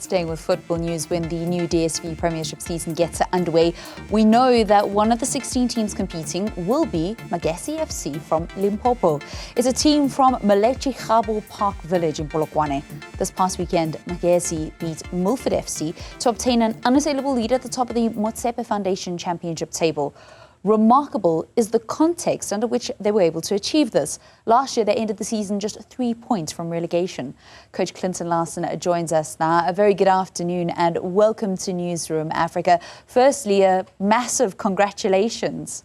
Staying with football news, when the new DSTV Premiership season gets underway, we know that one of the 16 teams competing will be Magesi FC from Limpopo. It's a team from Moletjie Kgabo Park village in Polokwane. This past weekend, Magesi beat Milford FC to obtain an unassailable lead at the top of the Motsepe Foundation Championship table. Remarkable is the context under which they were able to achieve this. Last year, they ended the season just 3 points from relegation. Coach Larsen joins us now. A very good afternoon and welcome to Newzroom Afrika. Firstly, a massive congratulations.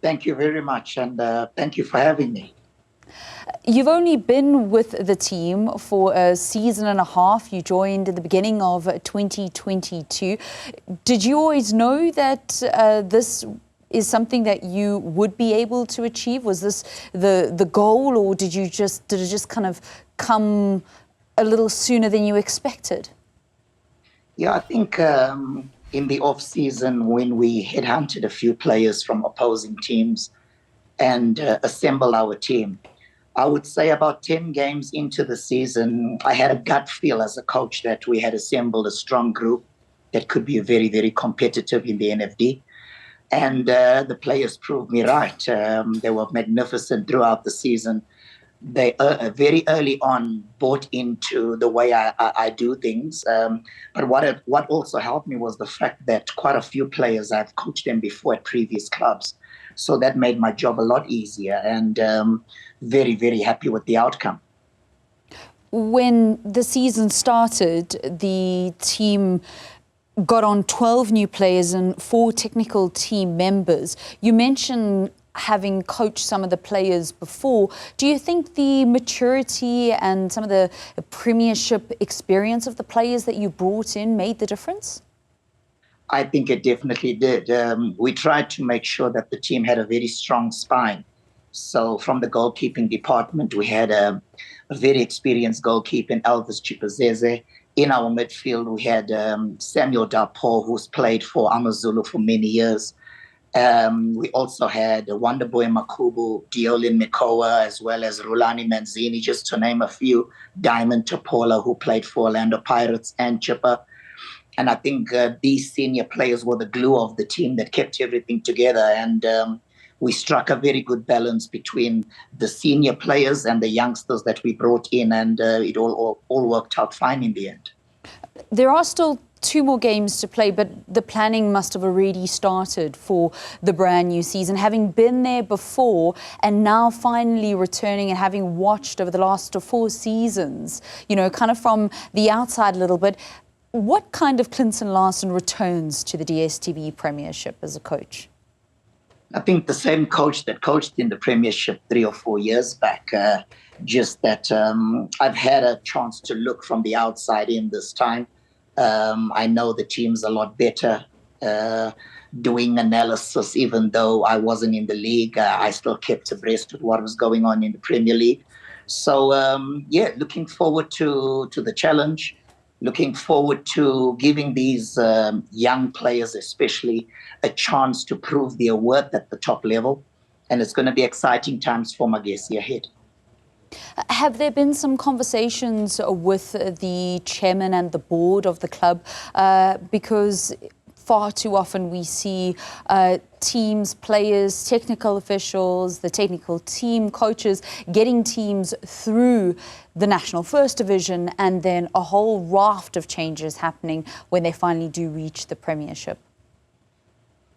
Thank you very much, and thank you for having me. You've only been with the team for a season and a half. You joined at the beginning of 2022. Did you always know that this is something that you would be able to achieve? Was this the goal, or did it just kind of come a little sooner than you expected? Yeah, I think in the off-season, when we headhunted a few players from opposing teams and assembled our team, I would say about 10 games into the season, I had a gut feel as a coach that we had assembled a strong group that could be very, very competitive in the NFD. And the players proved me right. They were magnificent throughout the season. They very early on bought into the way I do things. But what also helped me was the fact that quite a few players, I've coached them before at previous clubs. So that made my job a lot easier, and very, very happy with the outcome. When the season started, the team got on 12 new players and 4 technical team members. You mentioned having coached some of the players before. Do you think the maturity and some of the Premiership experience of the players that you brought in made the difference? I think it definitely did. We tried to make sure that the team had a very strong spine. So from the goalkeeping department, we had a very experienced goalkeeper in Elvis Chipazeze. In our midfield, we had Samuel Dapo, who's played for Amazulu for many years. We also had Wonderboy Makubu, Diolin Mikoa, as well as Rulani Manzini, just to name a few. Diamond Topola, who played for Orlando Pirates, and Chipper. And I think these senior players were the glue of the team that kept everything together. And we struck a very good balance between the senior players and the youngsters that we brought in. And it all worked out fine in the end. There are still 2 more games to play, but the planning must have already started for the brand new season. Having been there before and now finally returning and having watched over the last 4 seasons, you know, kind of from the outside a little bit, what kind of Larsen returns to the DSTV Premiership as a coach? I think the same coach that coached in the Premiership 3 or 4 years back, just that I've had a chance to look from the outside in this time. I know the team's a lot better. Doing analysis, even though I wasn't in the league, I still kept abreast with what was going on in the Premier League. So, yeah, looking forward to the challenge. Looking forward to giving these young players especially a chance to prove their worth at the top level. And it's going to be exciting times for Magesi ahead. Have there been some conversations with the chairman and the board of the club? Because far too often we see teams, players, technical officials, the technical team, coaches getting teams through the National First Division, and then a whole raft of changes happening when they finally do reach the Premiership.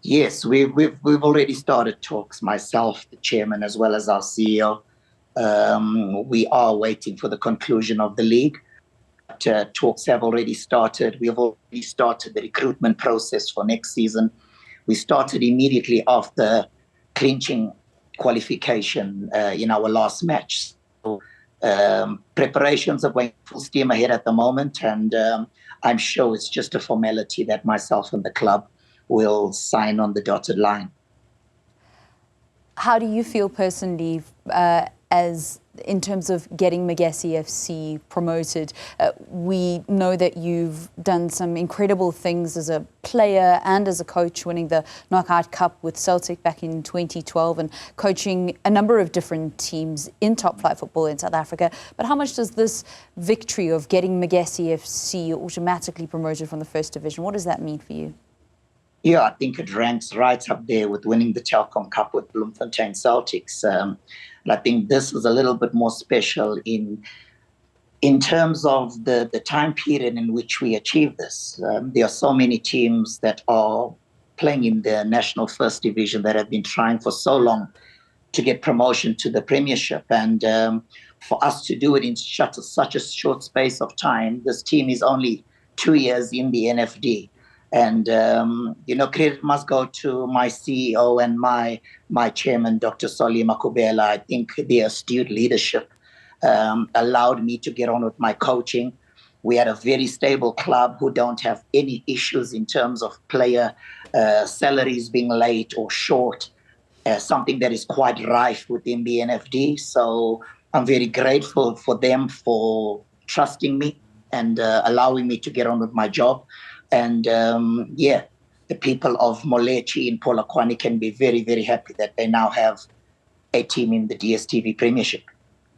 Yes, we've already started talks, myself, the chairman, as well as our CEO. We are waiting for the conclusion of the league. But, talks have already started. We have already started the recruitment process for next season. We started immediately after clinching qualification in our last match. So, preparations are going full steam ahead at the moment, and I'm sure it's just a formality that myself and the club will sign on the dotted line. How do you feel personally as in terms of getting Magesi FC promoted. We know that you've done some incredible things as a player and as a coach, winning the Knockout Cup with Celtic back in 2012 and coaching a number of different teams in top flight football in South Africa. But how much does this victory of getting Magesi FC automatically promoted from the First Division, what does that mean for you? Yeah, I think it ranks right up there with winning the Telkom Cup with Bloemfontein Celtics. And I think this was a little bit more special in terms of the time period in which we achieved this. There are so many teams that are playing in the National First Division that have been trying for so long to get promotion to the Premiership. And for us to do it in such a short space of time, this team is only 2 years in the NFD. And, credit must go to my CEO and my chairman, Dr. Solly Makubela. I think their astute leadership allowed me to get on with my coaching. We had a very stable club who don't have any issues in terms of player salaries being late or short, something that is quite rife within the NFD. So I'm very grateful for them for trusting me and allowing me to get on with my job. And the people of Moletjie in Polokwane can be very, very happy that they now have a team in the DSTV Premiership.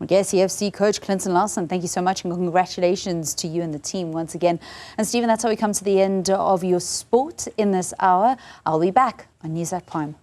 Magesi FC coach Clinton Larsen, thank you so much and congratulations to you and the team once again. And Stephen, that's how we come to the end of your sport in this hour. I'll be back on News at Prime.